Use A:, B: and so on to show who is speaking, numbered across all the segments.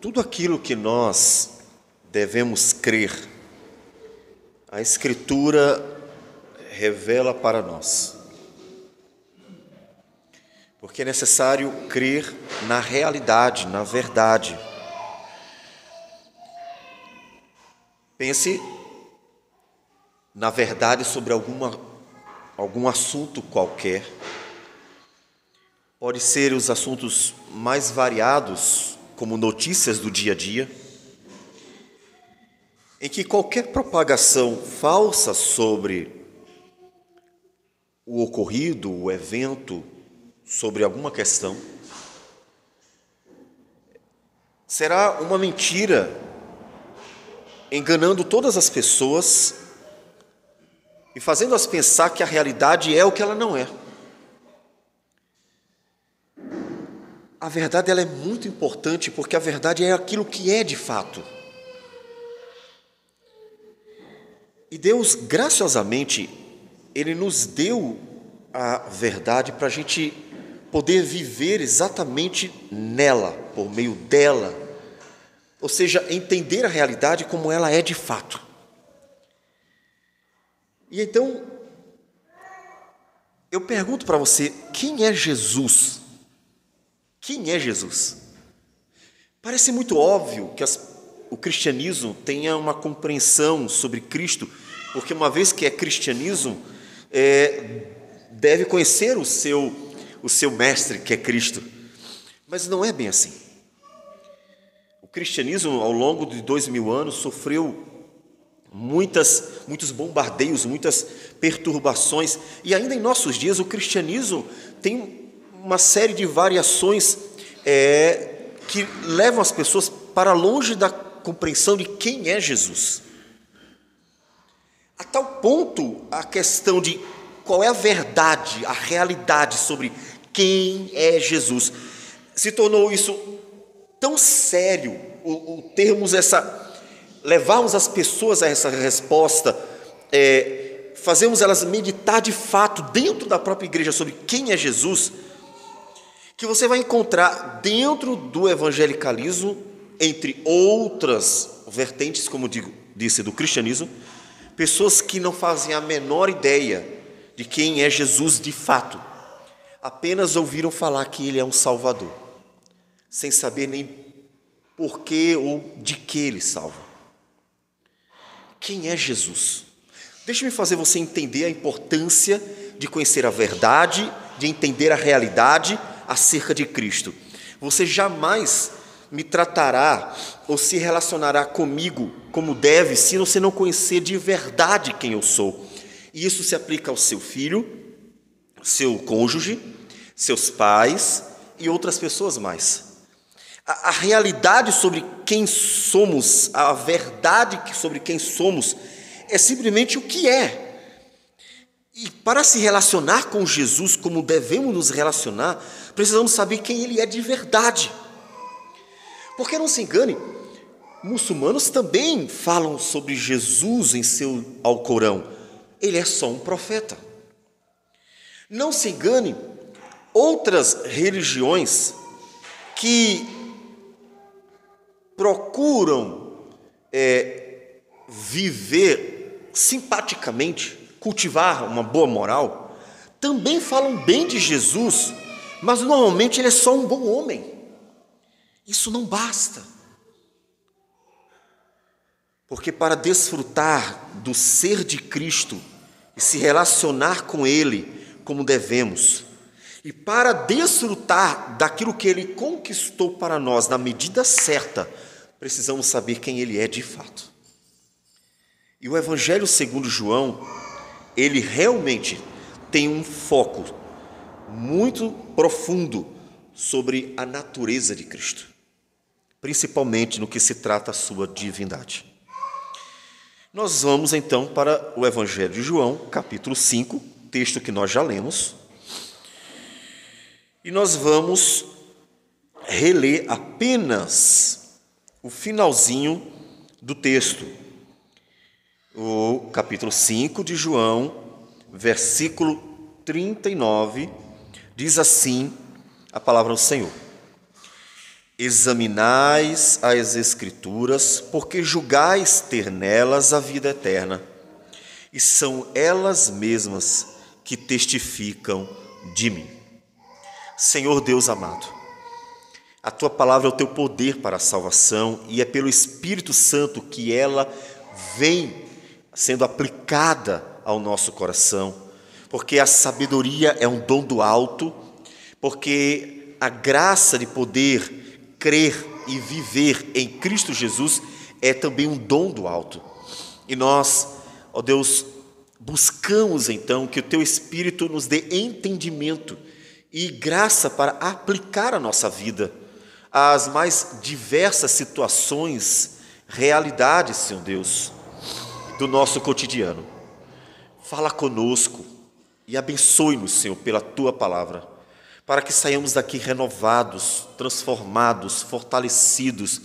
A: Tudo aquilo que nós devemos crer, a Escritura revela para nós. Porque é necessário crer na realidade, na verdade. Pense na verdade sobre algum assunto qualquer. Pode ser os assuntos mais variados, como notícias do dia a dia, em que qualquer propagação falsa sobre o ocorrido, o evento, sobre alguma questão, será uma mentira, enganando todas as pessoas e fazendo-as pensar que a realidade é o que ela não é. A verdade ela é muito importante, porque a verdade é aquilo que é de fato. E Deus, graciosamente, Ele nos deu a verdade para a gente poder viver exatamente nela, por meio dela. Ou seja, entender a realidade como ela é de fato. E então, eu pergunto para você, quem é Jesus? Quem é Jesus? Parece muito óbvio que o cristianismo tenha uma compreensão sobre Cristo, porque uma vez que é cristianismo, deve conhecer o seu mestre, que é Cristo. Mas não é bem assim. O cristianismo, ao longo de 2000 anos, sofreu muitos bombardeios, muitas perturbações, e ainda em nossos dias o cristianismo tem uma série de variações que levam as pessoas para longe da compreensão de quem é Jesus. A tal ponto, a questão de qual é a verdade, a realidade sobre quem é Jesus, se tornou isso tão sério, o termos levarmos as pessoas a essa resposta, fazermos elas meditar de fato dentro da própria igreja sobre quem é Jesus, que você vai encontrar dentro do evangelicalismo, entre outras vertentes, como disse, do cristianismo, pessoas que não fazem a menor ideia de quem é Jesus de fato, apenas ouviram falar que Ele é um Salvador, sem saber nem por que ou de que Ele salva. Quem é Jesus? Deixe-me fazer você entender a importância de conhecer a verdade, de entender a realidade acerca de Cristo. Você jamais me tratará ou se relacionará comigo como deve, se você não conhecer de verdade quem eu sou. E isso se aplica ao seu filho, seu cônjuge, seus pais e outras pessoas mais. A realidade sobre quem somos, a verdade sobre quem somos, é simplesmente o que é. E para se relacionar com Jesus como devemos nos relacionar, precisamos saber quem Ele é de verdade. Porque não se engane, muçulmanos também falam sobre Jesus em seu Alcorão. Ele é só um profeta. Não se engane, outras religiões que procuram viver simpaticamente, cultivar uma boa moral, também falam bem de Jesus, mas normalmente Ele é só um bom homem. Isso não basta. Porque para desfrutar do ser de Cristo e se relacionar com Ele como devemos, e para desfrutar daquilo que Ele conquistou para nós na medida certa, precisamos saber quem Ele é de fato. E o Evangelho segundo João, ele realmente tem um foco muito profundo sobre a natureza de Cristo, principalmente no que se trata a sua divindade. Nós vamos então para o Evangelho de João, capítulo 5, texto que nós já lemos, e nós vamos reler apenas o finalzinho do texto, o capítulo 5 de João, versículo 39, diz assim a palavra do Senhor: Examinais as Escrituras, porque julgais ter nelas a vida eterna, e são elas mesmas que testificam de mim. Senhor Deus amado, a Tua palavra é o Teu poder para a salvação, e é pelo Espírito Santo que ela vem sendo aplicada ao nosso coração, porque a sabedoria é um dom do alto, porque a graça de poder crer e viver em Cristo Jesus é também um dom do alto. E nós, ó Deus, buscamos então que o Teu Espírito nos dê entendimento e graça para aplicar a nossa vida às mais diversas situações, realidades, Senhor Deus, do nosso cotidiano. Fala conosco e abençoe-nos, Senhor, pela Tua palavra, para que saiamos daqui renovados, transformados, fortalecidos,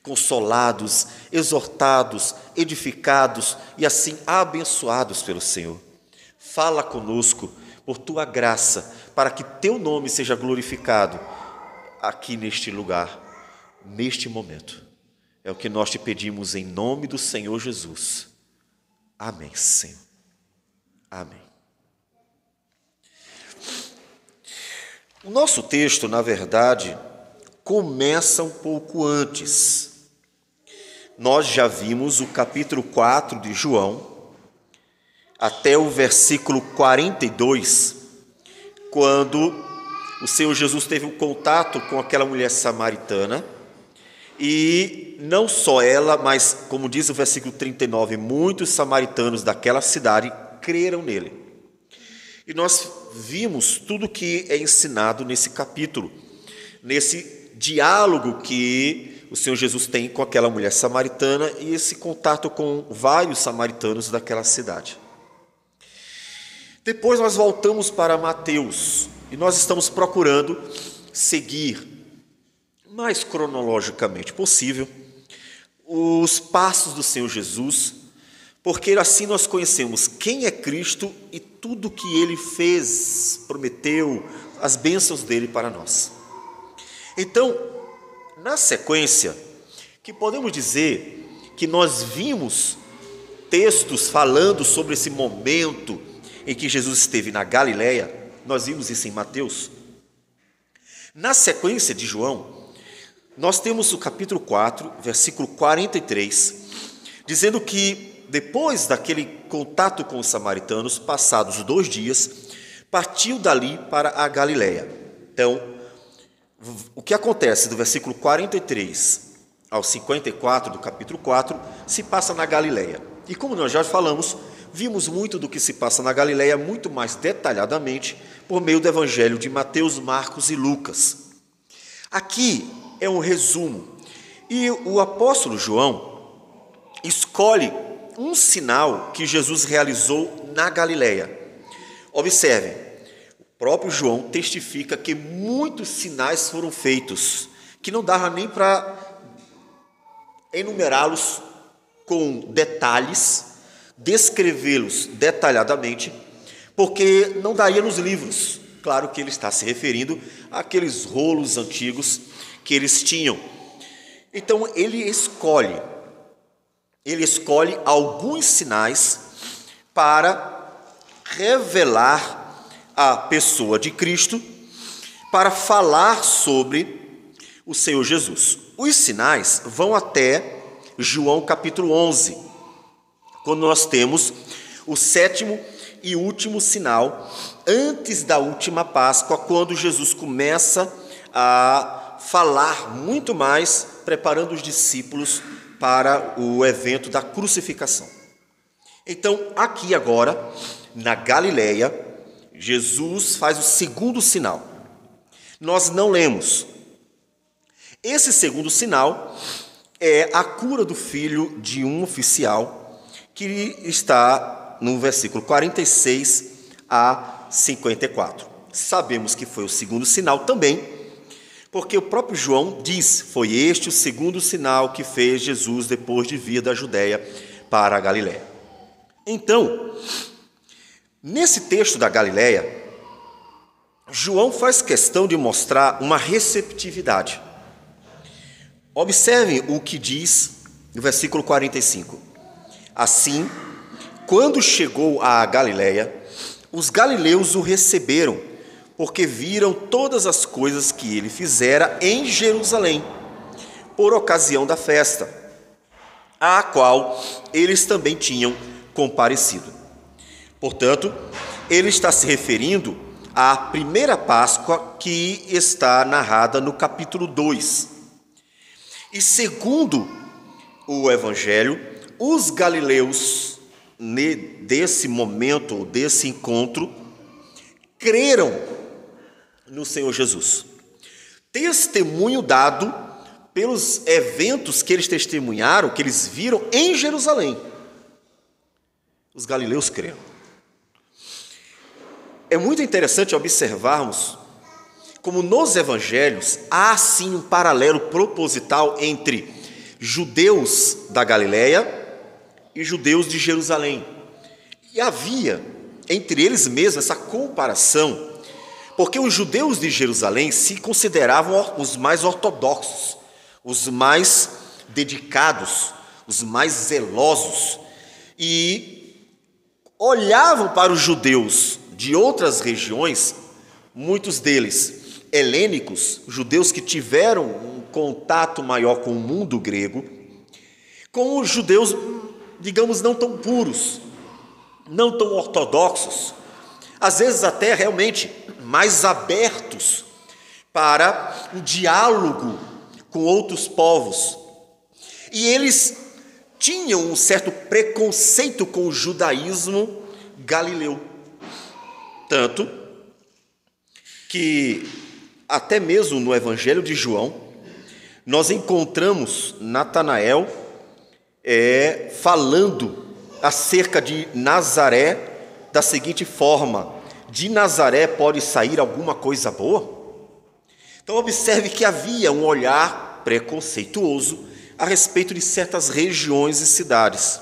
A: consolados, exortados, edificados e assim abençoados pelo Senhor. Fala conosco por Tua graça, para que Teu nome seja glorificado aqui neste lugar, neste momento. É o que nós Te pedimos em nome do Senhor Jesus. Amém, Senhor. Amém. O nosso texto, na verdade, começa um pouco antes. Nós já vimos o capítulo 4 de João, até o versículo 42, quando o Senhor Jesus teve um contato com aquela mulher samaritana, e não só ela, mas, como diz o versículo 39, muitos samaritanos daquela cidade creram nele. E nós vimos tudo o que é ensinado nesse capítulo, nesse diálogo que o Senhor Jesus tem com aquela mulher samaritana e esse contato com vários samaritanos daquela cidade. Depois nós voltamos para Mateus e nós estamos procurando seguir, mais cronologicamente possível, os passos do Senhor Jesus, porque assim nós conhecemos quem é Cristo e tudo que Ele fez, prometeu, as bênçãos dele para nós. Então, na sequência, que podemos dizer que nós vimos textos falando sobre esse momento em que Jesus esteve na Galileia, nós vimos isso em Mateus. Na sequência de João, nós temos o capítulo 4, versículo 43, dizendo que depois daquele contato com os samaritanos, passados 2 dias, partiu dali para a Galileia. Então, o que acontece do versículo 43 ao 54 do capítulo 4 se passa na Galileia. E como nós já falamos, vimos muito do que se passa na Galileia, muito mais detalhadamente, por meio do evangelho de Mateus, Marcos e Lucas. Aqui é um resumo. E o apóstolo João escolhe um sinal que Jesus realizou na Galileia. Observem, o próprio João testifica que muitos sinais foram feitos, que não dava nem para enumerá-los com detalhes, descrevê-los detalhadamente, porque não daria nos livros. Claro que ele está se referindo àqueles rolos antigos que eles tinham. Então ele escolhe alguns sinais para revelar a pessoa de Cristo, para falar sobre o Senhor Jesus. Os sinais vão até João capítulo 11, quando nós temos o 7º e último sinal, antes da última Páscoa, quando Jesus começa a falar muito mais, preparando os discípulos para o evento da crucificação. Então, aqui agora, na Galileia, Jesus faz o segundo sinal. Nós não lemos. Esse segundo sinal é a cura do filho de um oficial, que está no versículo 46 a 54. Sabemos que foi o segundo sinal também, porque o próprio João diz, foi este o segundo sinal que fez Jesus depois de vir da Judéia para a Galiléia. Então, nesse texto da Galiléia, João faz questão de mostrar uma receptividade. Observem o que diz no versículo 45. Assim, quando chegou à Galiléia, os galileus o receberam, porque viram todas as coisas que ele fizera em Jerusalém, por ocasião da festa, à qual eles também tinham comparecido. Portanto, ele está se referindo à primeira Páscoa que está narrada no capítulo 2. E segundo o Evangelho, os galileus, desse momento, desse encontro, creram no Senhor Jesus. Testemunho dado pelos eventos que eles testemunharam, que eles viram em Jerusalém. Os galileus creram. É muito interessante observarmos como nos evangelhos há sim um paralelo proposital entre judeus da Galiléia e judeus de Jerusalém. E havia entre eles mesmos essa comparação, porque os judeus de Jerusalém se consideravam os mais ortodoxos, os mais dedicados, os mais zelosos, e olhavam para os judeus de outras regiões, muitos deles helênicos, judeus que tiveram um contato maior com o mundo grego, com os judeus, digamos, não tão puros, não tão ortodoxos, às vezes até realmente mais abertos para o diálogo com outros povos. E eles tinham um certo preconceito com o judaísmo galileu. Tanto que até mesmo no Evangelho de João, nós encontramos Natanael falando acerca de Nazaré da seguinte forma: de Nazaré pode sair alguma coisa boa? Então observe que havia um olhar preconceituoso a respeito de certas regiões e cidades.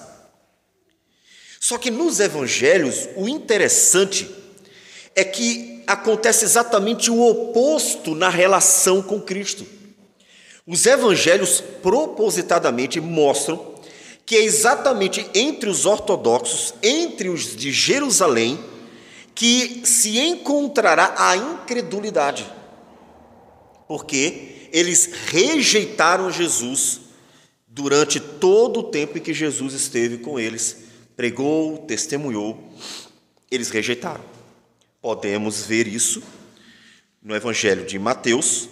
A: Só que nos evangelhos, o interessante é que acontece exatamente o oposto na relação com Cristo. Os evangelhos propositadamente mostram que é exatamente entre os ortodoxos, entre os de Jerusalém, que se encontrará a incredulidade, porque eles rejeitaram Jesus durante todo o tempo em que Jesus esteve com eles, pregou, testemunhou, eles rejeitaram. Podemos ver isso no Evangelho de Mateus,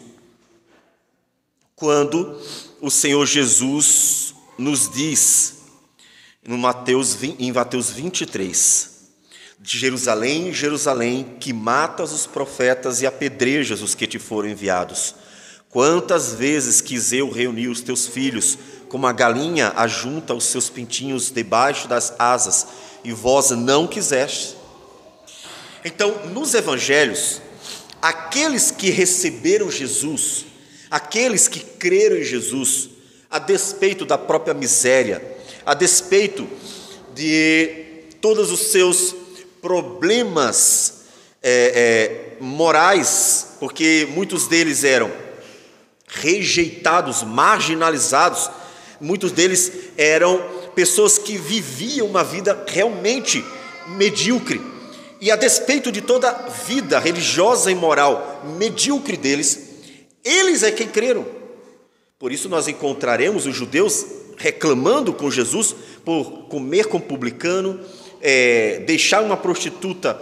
A: quando o Senhor Jesus nos diz, em Mateus 23, de Jerusalém, Jerusalém, que matas os profetas e apedrejas os que te foram enviados. Quantas vezes quis eu reunir os teus filhos, como a galinha ajunta os seus pintinhos debaixo das asas, e vós não quiseste. Então, nos evangelhos, aqueles que receberam Jesus, aqueles que creram em Jesus, a despeito da própria miséria, a despeito de todos os seus problemas morais, porque muitos deles eram rejeitados, marginalizados, muitos deles eram pessoas que viviam uma vida realmente medíocre, e a despeito de toda a vida religiosa e moral medíocre deles, eles é quem creram. Por isso nós encontraremos os judeus reclamando com Jesus por comer com publicano, deixar uma prostituta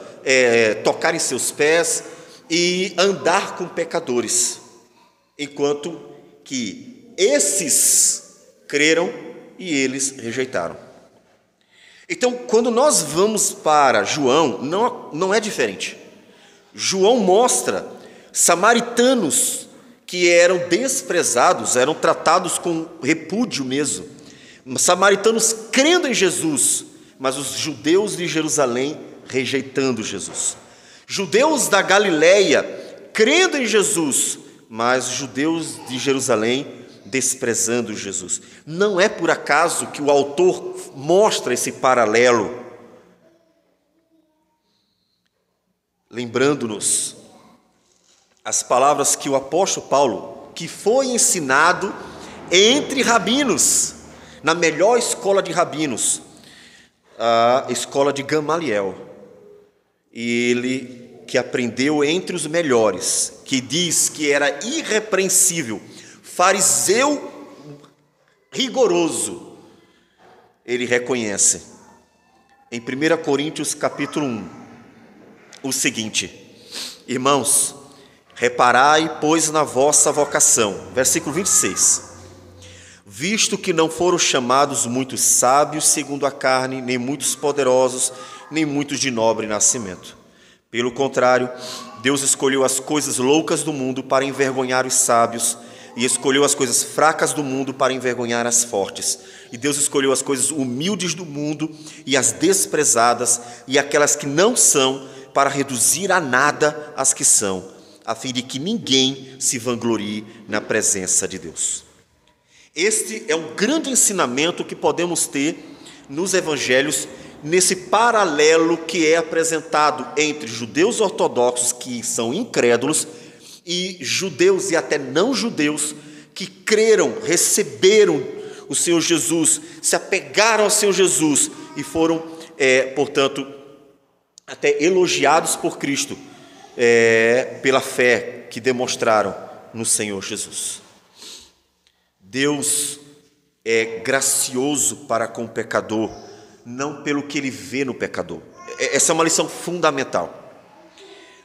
A: tocar em seus pés e andar com pecadores, enquanto que esses creram e eles rejeitaram. Então, quando nós vamos para João, não é diferente. João mostra samaritanos que eram desprezados, eram tratados com repúdio mesmo. Samaritanos crendo em Jesus, mas os judeus de Jerusalém rejeitando Jesus. Judeus da Galiléia crendo em Jesus, mas judeus de Jerusalém desprezando Jesus. Não é por acaso que o autor mostra esse paralelo, lembrando-nos as palavras que o apóstolo Paulo, que foi ensinado entre rabinos, na melhor escola de rabinos, a escola de Gamaliel. E ele que aprendeu entre os melhores, que diz que era irrepreensível, fariseu rigoroso, ele reconhece em 1 Coríntios capítulo 1 o seguinte: irmãos, reparai, pois, na vossa vocação, versículo 26, visto que não foram chamados muitos sábios segundo a carne, nem muitos poderosos, nem muitos de nobre nascimento. Pelo contrário, Deus escolheu as coisas loucas do mundo para envergonhar os sábios, e escolheu as coisas fracas do mundo para envergonhar as fortes. E Deus escolheu as coisas humildes do mundo e as desprezadas e aquelas que não são, para reduzir a nada as que são, a fim de que ninguém se vanglorie na presença de Deus. Este é um grande ensinamento que podemos ter nos evangelhos, nesse paralelo que é apresentado entre judeus ortodoxos, que são incrédulos, e judeus e até não judeus, que creram, receberam o Senhor Jesus, se apegaram ao Senhor Jesus e foram, portanto, até elogiados por Cristo, pela fé que demonstraram no Senhor Jesus. Deus é gracioso para com o pecador, não pelo que ele vê no pecador. Essa é uma lição fundamental.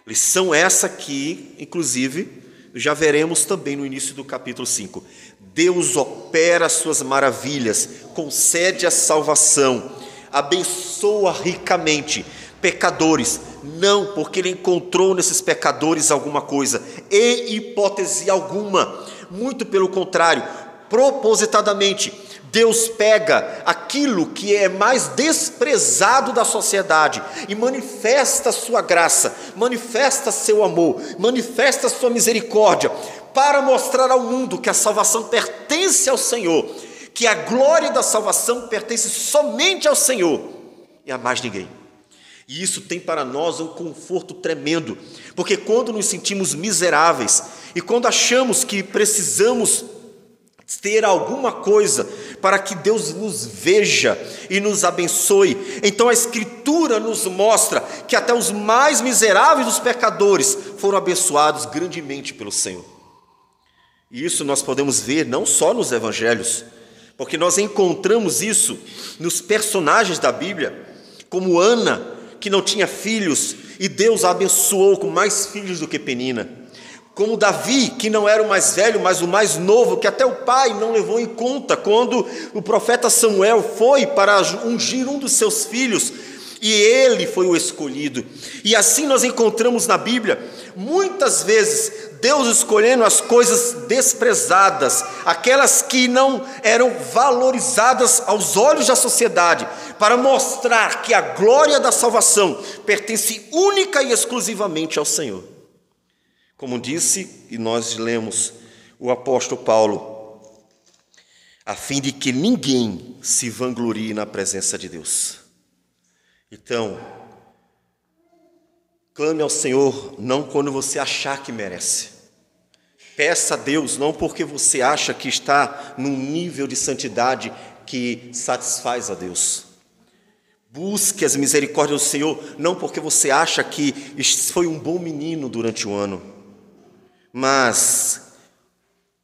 A: Lição essa que, inclusive, já veremos também no início do capítulo 5. Deus opera as suas maravilhas, concede a salvação, abençoa ricamente pecadores, não porque ele encontrou nesses pecadores alguma coisa, em hipótese alguma, muito pelo contrário, propositadamente, Deus pega aquilo que é mais desprezado da sociedade e manifesta a sua graça, manifesta seu amor, manifesta a sua misericórdia, para mostrar ao mundo que a salvação pertence ao Senhor, que a glória da salvação pertence somente ao Senhor e a mais ninguém. E isso tem para nós um conforto tremendo, porque quando nos sentimos miseráveis e quando achamos que precisamos ter alguma coisa para que Deus nos veja e nos abençoe, então a Escritura nos mostra que até os mais miseráveis dos pecadores foram abençoados grandemente pelo Senhor. E isso nós podemos ver não só nos evangelhos, porque nós encontramos isso nos personagens da Bíblia, como Ana, que não tinha filhos, e Deus a abençoou com mais filhos do que Penina. Como Davi, que não era o mais velho, mas o mais novo, que até o pai não levou em conta, quando o profeta Samuel foi para ungir um dos seus filhos, e ele foi o escolhido. E assim nós encontramos na Bíblia, muitas vezes, Deus escolhendo as coisas desprezadas, aquelas que não eram valorizadas aos olhos da sociedade, para mostrar que a glória da salvação pertence única e exclusivamente ao Senhor. Como disse, e nós lemos o apóstolo Paulo, a fim de que ninguém se vanglorie na presença de Deus. Então, clame ao Senhor não quando você achar que merece. Peça a Deus não porque você acha que está num nível de santidade que satisfaz a Deus. Busque as misericórdias do Senhor não porque você acha que foi um bom menino durante o ano, mas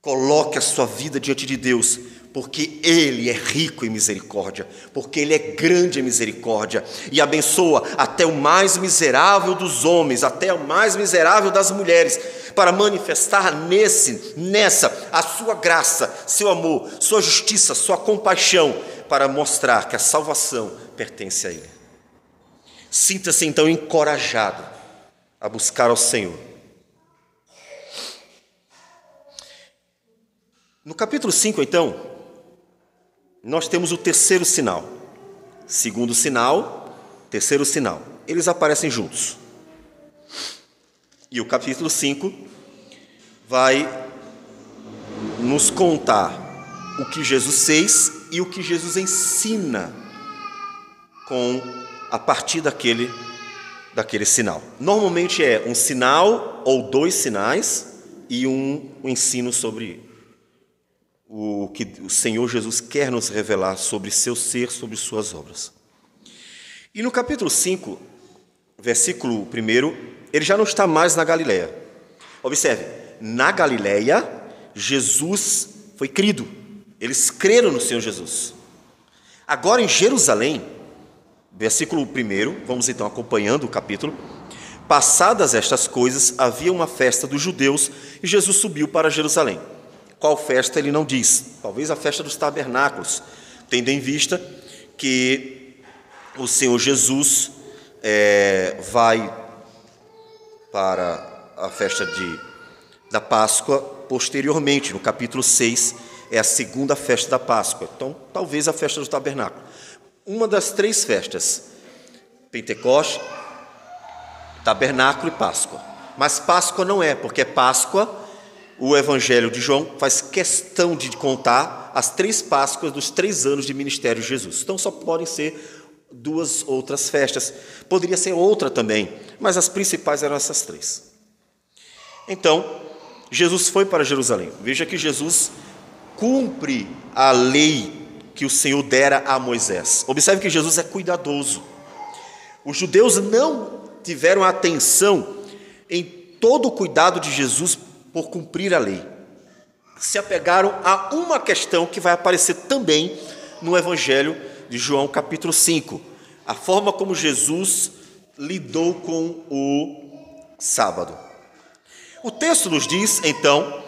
A: coloque a sua vida diante de Deus, porque Ele é rico em misericórdia, porque Ele é grande em misericórdia, e abençoa até o mais miserável dos homens, até o mais miserável das mulheres, para manifestar nessa a sua graça, seu amor, sua justiça, sua compaixão, para mostrar que a salvação pertence a Ele. Sinta-se então encorajado a buscar ao Senhor. No capítulo 5, então, nós temos o terceiro sinal. Segundo sinal, terceiro sinal. Eles aparecem juntos. E o capítulo 5 vai nos contar o que Jesus fez e o que Jesus ensina a partir daquele sinal. Normalmente é um sinal ou dois sinais e um ensino sobre o que o Senhor Jesus quer nos revelar sobre seu ser, sobre suas obras. E no capítulo 5, versículo 1, ele já não está mais na Galileia. Observe, na Galileia, Jesus foi crido. Eles creram no Senhor Jesus. Agora em Jerusalém, versículo 1, vamos então acompanhando o capítulo. Passadas estas coisas, havia uma festa dos judeus e Jesus subiu para Jerusalém. Qual festa ele não diz? Talvez a festa dos tabernáculos, tendo em vista que o Senhor Jesus vai para a festa da Páscoa posteriormente. No capítulo 6 é a segunda festa da Páscoa. Então, talvez a festa do tabernáculo. Uma das três festas, Pentecoste, Tabernáculo e Páscoa. Mas Páscoa não é, porque Páscoa, o Evangelho de João faz questão de contar as 3 Páscoas dos 3 anos de ministério de Jesus. Então só podem ser 2 outras festas. Poderia ser outra também, mas as principais eram essas 3. Então, Jesus foi para Jerusalém. Veja que Jesus cumpre a lei que o Senhor dera a Moisés. Observe que Jesus é cuidadoso. Os judeus não tiveram atenção em todo o cuidado de Jesus por cumprir a lei. Se apegaram a uma questão que vai aparecer também no Evangelho de João, capítulo 5. A forma como Jesus lidou com o sábado. O texto nos diz, então,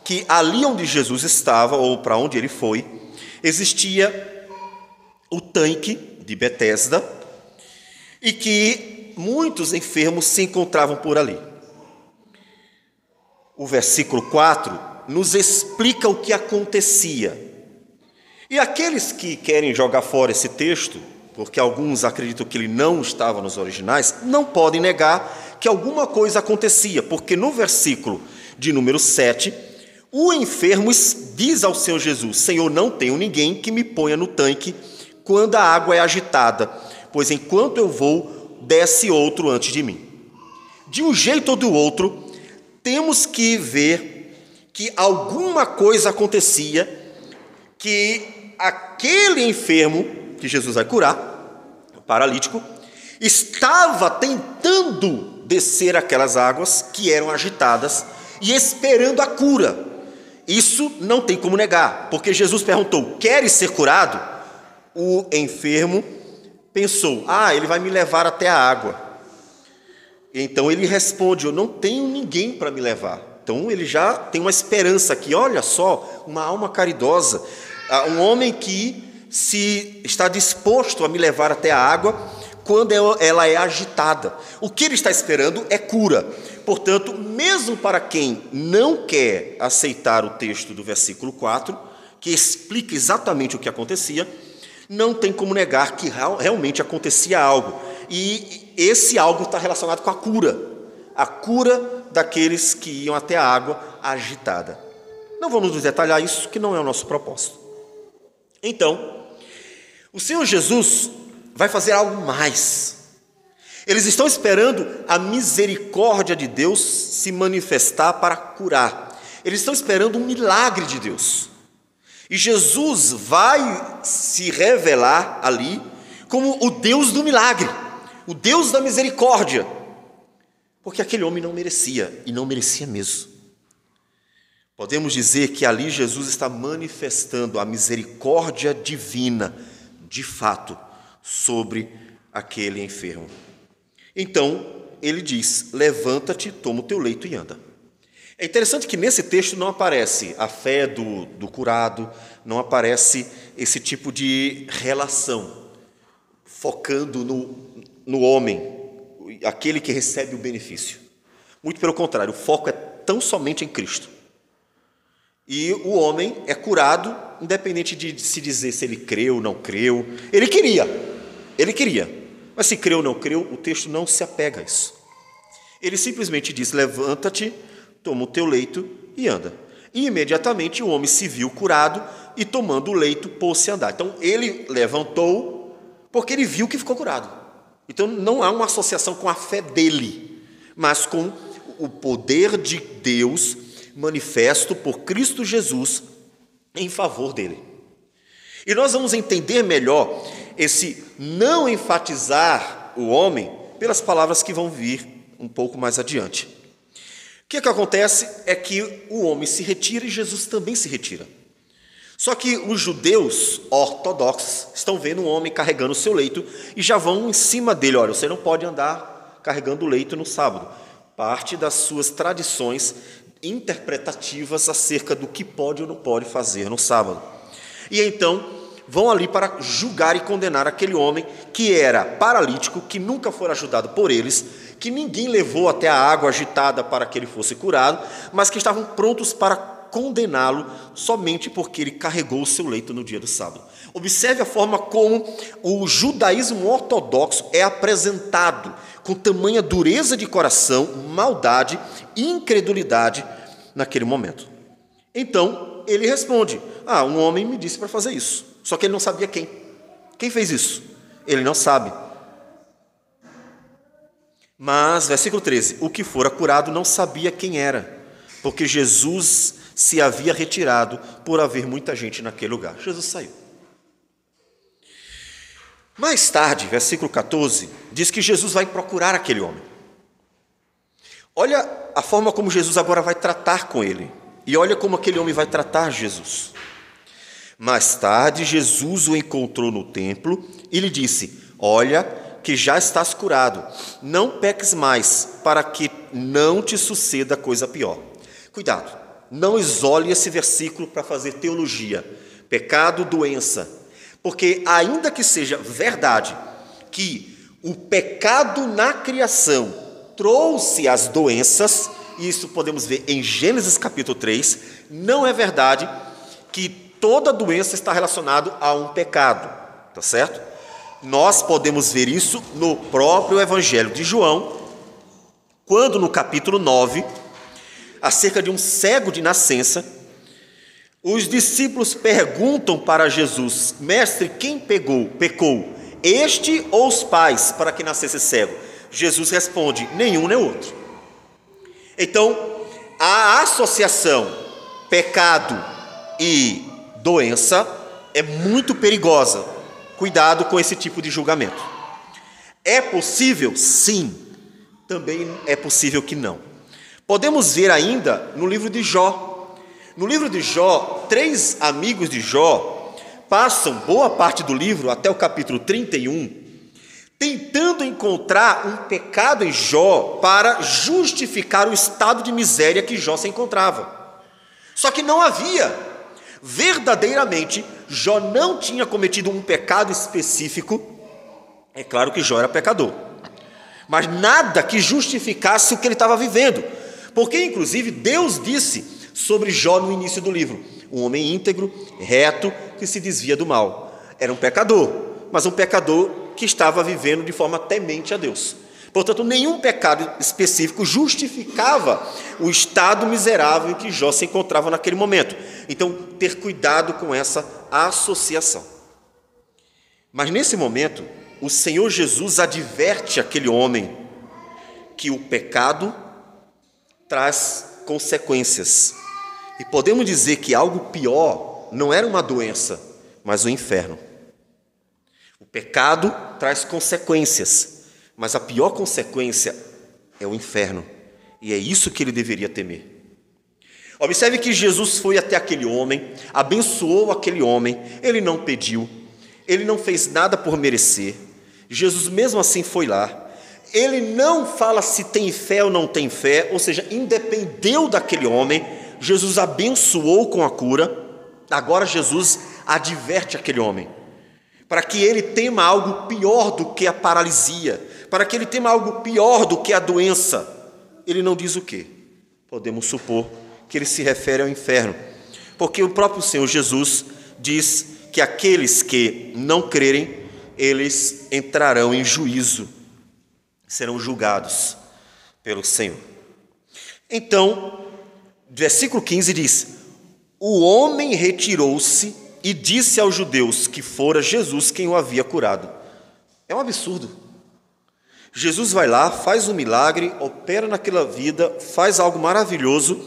A: que ali onde Jesus estava, ou para onde ele foi, existia o tanque de Betesda e que muitos enfermos se encontravam por ali. O versículo 4 nos explica o que acontecia. E aqueles que querem jogar fora esse texto, porque alguns acreditam que ele não estava nos originais, não podem negar que alguma coisa acontecia, porque no versículo de número 7, o enfermo diz ao Senhor Jesus: Senhor, não tenho ninguém que me ponha no tanque quando a água é agitada, pois enquanto eu vou, desce outro antes de mim. De um jeito ou do outro, temos que ver que alguma coisa acontecia, que aquele enfermo que Jesus vai curar, o paralítico, estava tentando descer aquelas águas que eram agitadas e esperando a cura. Isso não tem como negar, porque Jesus perguntou: queres ser curado? O enfermo pensou: ele vai me levar até a água. Então ele responde: eu não tenho ninguém para me levar. Então ele já tem uma esperança aqui. Olha só, uma alma caridosa, um homem que se está disposto a me levar até a água quando ela é agitada. O que ele está esperando é cura. Portanto, mesmo para quem não quer aceitar o texto do versículo 4, que explica exatamente o que acontecia, não tem como negar que realmente acontecia algo. E esse algo está relacionado com a cura daqueles que iam até a água agitada. Não vamos nos detalhar isso, que não é o nosso propósito. Então, o Senhor Jesus vai fazer algo mais. Eles estão esperando a misericórdia de Deus se manifestar para curar. Eles estão esperando um milagre de Deus. E Jesus vai se revelar ali como o Deus do milagre, o Deus da misericórdia, porque aquele homem não merecia, e não merecia mesmo. Podemos dizer que ali Jesus está manifestando a misericórdia divina, de fato, sobre aquele enfermo. Então, ele diz: levanta-te, toma o teu leito e anda. É interessante que nesse texto não aparece a fé do curado, não aparece esse tipo de relação, focando no homem, aquele que recebe o benefício. Muito pelo contrário, o foco é tão somente em Cristo. E o homem é curado, independente de se dizer se ele creu ou não creu. Ele queria. Mas se creu ou não creu, o texto não se apega a isso. Ele simplesmente diz: levanta-te, toma o teu leito e anda. E imediatamente o homem se viu curado e, tomando o leito, pôs-se a andar. Então ele levantou porque ele viu que ficou curado. Então não há uma associação com a fé dele, mas com o poder de Deus manifesto por Cristo Jesus em favor dele. E nós vamos entender melhor esse não enfatizar o homem pelas palavras que vão vir um pouco mais adiante. O que acontece é que o homem se retira e Jesus também se retira. Só que os judeus ortodoxos estão vendo um homem carregando o seu leito e já vão em cima dele. Olha, você não pode andar carregando o leito no sábado. Parte das suas tradições interpretativas acerca do que pode ou não pode fazer no sábado. E então vão ali para julgar e condenar aquele homem que era paralítico, que nunca foi ajudado por eles, que ninguém levou até a água agitada para que ele fosse curado, mas que estavam prontos para condená-lo somente porque ele carregou o seu leito no dia do sábado. Observe a forma como o judaísmo ortodoxo é apresentado, com tamanha dureza de coração, maldade e incredulidade naquele momento. Então, ele responde: um homem me disse para fazer isso. Só que ele não sabia quem. Quem fez isso? Ele não sabe. Mas, versículo 13, o que fora curado não sabia quem era, porque Jesus se havia retirado por haver muita gente naquele lugar. Jesus saiu. Mais tarde, versículo 14, diz que Jesus vai procurar aquele homem. Olha a forma como Jesus agora vai tratar com ele. E olha como aquele homem vai tratar Jesus. Mais tarde, Jesus o encontrou no templo e lhe disse: olha, que já estás curado, não peques mais, para que não te suceda coisa pior. Cuidado, não isole esse versículo para fazer teologia, pecado, doença, porque ainda que seja verdade que o pecado na criação trouxe as doenças, e isso podemos ver em Gênesis capítulo 3, não é verdade que toda doença está relacionada a um pecado, tá certo? Nós podemos ver isso no próprio Evangelho de João, quando no capítulo 9, acerca de um cego de nascença, os discípulos perguntam para Jesus: mestre, quem pecou, este ou os pais, para que nascesse cego? Jesus responde: nenhum nem outro. Então, a associação pecado e doença é muito perigosa. Cuidado com esse tipo de julgamento. É possível? Sim. Também é possível que não. Podemos ver ainda no livro de Jó. No livro de Jó, 3 amigos de Jó passam boa parte do livro, até o capítulo 31, tentando encontrar um pecado em Jó para justificar o estado de miséria que Jó se encontrava. Só que não havia. Verdadeiramente, Jó não tinha cometido um pecado específico. É claro que Jó era pecador, mas nada que justificasse o que ele estava vivendo, porque inclusive Deus disse sobre Jó no início do livro: um homem íntegro, reto, que se desvia do mal. Era um pecador, mas um pecador que estava vivendo de forma temente a Deus. Portanto, nenhum pecado específico justificava o estado miserável em que Jó se encontrava naquele momento. Então, ter cuidado com essa associação. Mas nesse momento, o Senhor Jesus adverte aquele homem que o pecado traz consequências. E podemos dizer que algo pior não era uma doença, mas o inferno. O pecado traz consequências, mas a pior consequência é o inferno. E é isso que ele deveria temer. Observe que Jesus foi até aquele homem, abençoou aquele homem, ele não pediu, ele não fez nada por merecer. Jesus mesmo assim foi lá. Ele não fala se tem fé ou não tem fé, ou seja, independeu daquele homem. Jesus abençoou com a cura. Agora Jesus adverte aquele homem, para que ele tema algo pior do que a paralisia, para que ele tema algo pior do que a doença. Ele não diz o quê? Podemos supor que ele se refere ao inferno, porque o próprio Senhor Jesus diz que aqueles que não crerem, eles entrarão em juízo, serão julgados pelo Senhor. Então, versículo 15 diz: o homem retirou-se e disse aos judeus que fora Jesus quem o havia curado. É um absurdo. Jesus vai lá, faz um milagre, opera naquela vida, faz algo maravilhoso,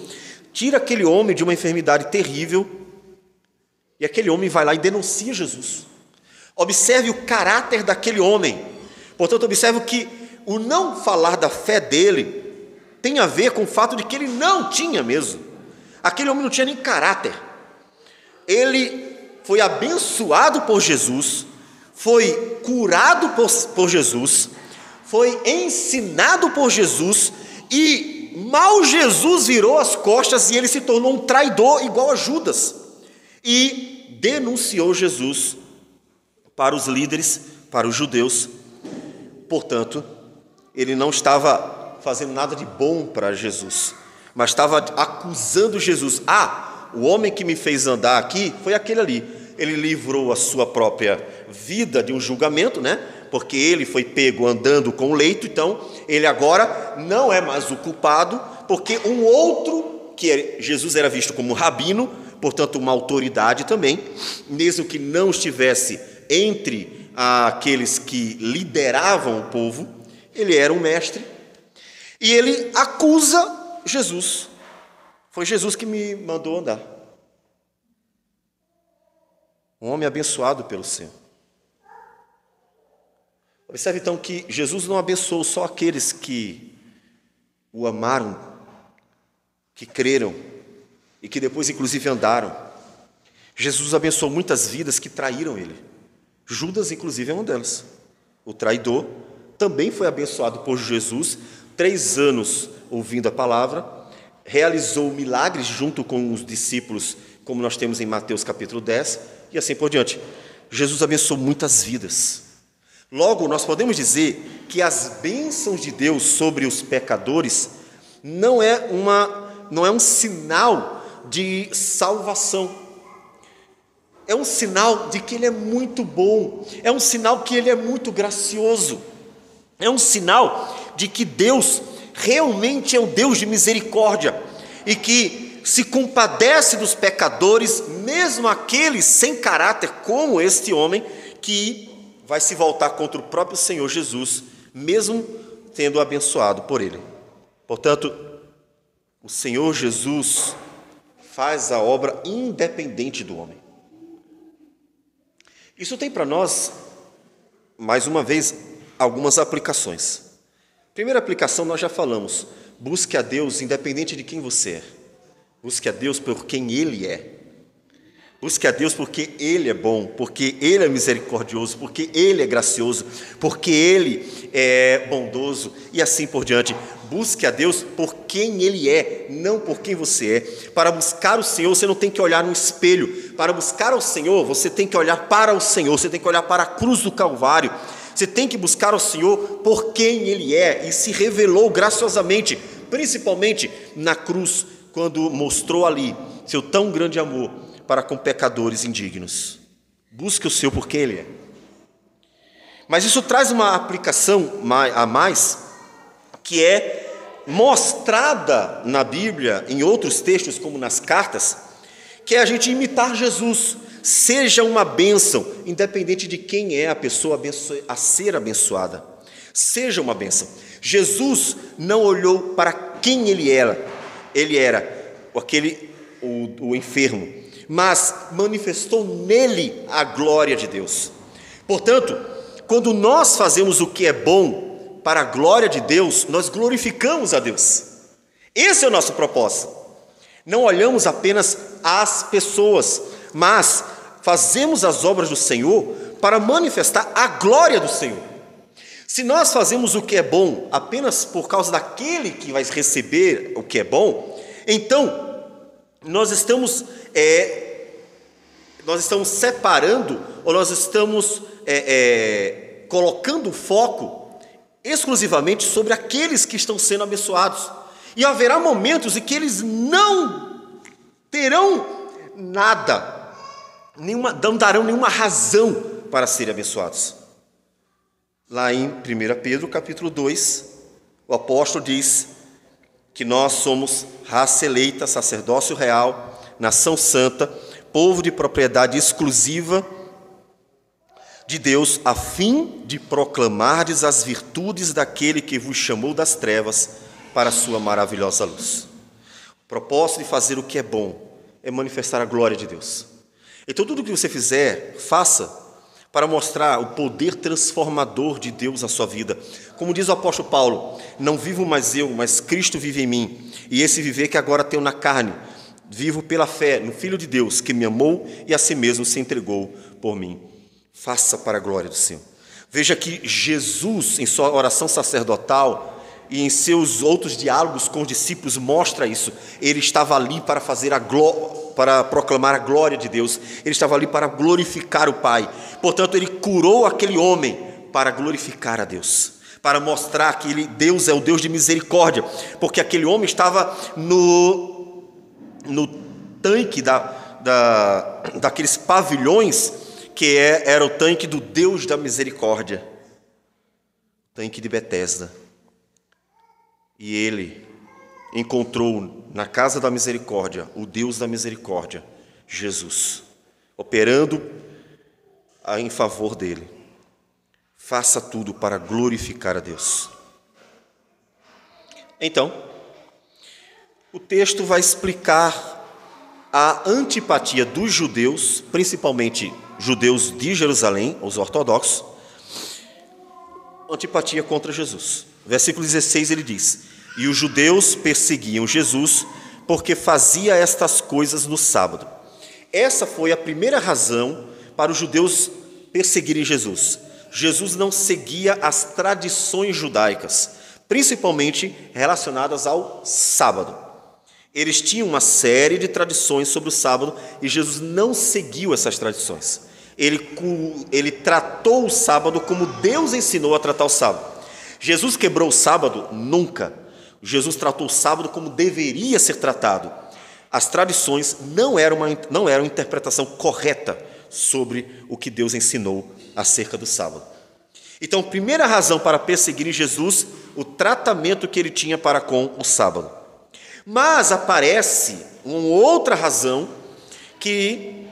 A: tira aquele homem de uma enfermidade terrível, E aquele homem vai lá e denuncia Jesus. Observe o caráter daquele homem. Portanto, observe que o não falar da fé dele tem a ver com o fato de que ele não tinha mesmo. Aquele homem não tinha nem caráter. Ele foi abençoado por Jesus, foi curado por Jesus, foi ensinado por Jesus, e mal Jesus virou as costas e ele se tornou um traidor igual a Judas, e denunciou Jesus para os líderes, para os judeus. Portanto, ele não estava fazendo nada de bom para Jesus, mas estava acusando Jesus. O homem que me fez andar aqui foi aquele ali. Ele livrou a sua própria vida de um julgamento, né? Porque ele foi pego andando com o leito, então ele agora não é mais o culpado, porque um outro, Jesus era visto como rabino, portanto uma autoridade também, mesmo que não estivesse entre aqueles que lideravam o povo, ele era um mestre, e ele acusa Jesus. Foi Jesus que me mandou andar. Um homem abençoado pelo Senhor. Observe então que Jesus não abençoou só aqueles que o amaram, que creram e que depois inclusive andaram. Jesus abençoou muitas vidas que traíram ele. Judas inclusive é uma delas. O traidor também foi abençoado por Jesus, 3 anos ouvindo a palavra, realizou milagres junto com os discípulos, como nós temos em Mateus capítulo 10, e assim por diante. Jesus abençoou muitas vidas. Logo, nós podemos dizer que as bênçãos de Deus sobre os pecadores não é um sinal de salvação. É um sinal de que Ele é muito bom, é um sinal que Ele é muito gracioso, é um sinal de que Deus realmente é um Deus de misericórdia e que se compadece dos pecadores, mesmo aqueles sem caráter, como este homem, que vai se voltar contra o próprio Senhor Jesus, mesmo tendo abençoado por Ele. Portanto, o Senhor Jesus faz a obra independente do homem. Isso tem para nós, mais uma vez, algumas aplicações. Primeira aplicação, nós já falamos: busque a Deus independente de quem você é. Busque a Deus por quem Ele é. Busque a Deus porque Ele é bom, porque Ele é misericordioso, porque Ele é gracioso, porque Ele é bondoso e assim por diante. Busque a Deus por quem Ele é, não por quem você é. Para buscar o Senhor, você não tem que olhar no espelho. Para buscar o Senhor, você tem que olhar para o Senhor, você tem que olhar para a cruz do Calvário. Você tem que buscar o Senhor por quem Ele é, e se revelou graciosamente, principalmente na cruz, quando mostrou ali seu tão grande amor para com pecadores indignos. Busque o Senhor por quem Ele é. Mas isso traz uma aplicação a mais, que é mostrada na Bíblia, em outros textos, como nas cartas, que é a gente imitar Jesus. Seja uma bênção, independente de quem é a pessoa a ser abençoada. Seja uma bênção. Jesus não olhou para quem Ele era. Ele era o enfermo, mas manifestou nele a glória de Deus. Portanto, quando nós fazemos o que é bom para a glória de Deus, nós glorificamos a Deus. Esse é o nosso propósito. Não olhamos apenas as pessoas, mas fazemos as obras do Senhor para manifestar a glória do Senhor. Se nós fazemos o que é bom apenas por causa daquele que vai receber o que é bom, então nós estamos separando, ou nós estamos colocando o foco exclusivamente sobre aqueles que estão sendo abençoados. E haverá momentos em que eles não terão nada, não darão nenhuma razão para serem abençoados. Lá em 1 Pedro, capítulo 2, o apóstolo diz que nós somos raça eleita, sacerdócio real, nação santa, povo de propriedade exclusiva de Deus, a fim de proclamardes as virtudes daquele que vos chamou das trevas para a sua maravilhosa luz. O propósito de fazer o que é bom é manifestar a glória de Deus. Então, tudo o que você fizer, faça para mostrar o poder transformador de Deus na sua vida. Como diz o apóstolo Paulo, não vivo mais eu, mas Cristo vive em mim. E esse viver que agora tenho na carne, vivo pela fé no Filho de Deus, que me amou e a si mesmo se entregou por mim. Faça para a glória do Senhor. Veja que Jesus, em sua oração sacerdotal e em seus outros diálogos com os discípulos, mostra isso. Ele estava ali para para proclamar a glória de Deus. Ele estava ali para glorificar o Pai. Portanto, ele curou aquele homem para glorificar a Deus, para mostrar que Deus é o Deus de misericórdia, porque aquele homem estava no tanque daqueles pavilhões, que era o tanque do Deus da misericórdia, tanque de Betesda. E ele encontrou na casa da misericórdia o Deus da misericórdia, Jesus, operando em favor dele. Faça tudo para glorificar a Deus. Então, o texto vai explicar a antipatia dos judeus, principalmente judeus de Jerusalém, os ortodoxos, antipatia contra Jesus. Versículo 16 ele diz: e os judeus perseguiam Jesus porque fazia estas coisas no sábado. Essa foi a primeira razão para os judeus perseguirem Jesus. Jesus não seguia as tradições judaicas, principalmente relacionadas ao sábado. Eles tinham uma série de tradições sobre o sábado e Jesus não seguiu essas tradições. Ele tratou o sábado como Deus ensinou a tratar o sábado. Jesus quebrou o sábado? Nunca. Jesus tratou o sábado como deveria ser tratado. As tradições não eram uma interpretação correta sobre o que Deus ensinou acerca do sábado. Então, primeira razão para perseguir Jesus, o tratamento que ele tinha para com o sábado. Mas aparece uma outra razão que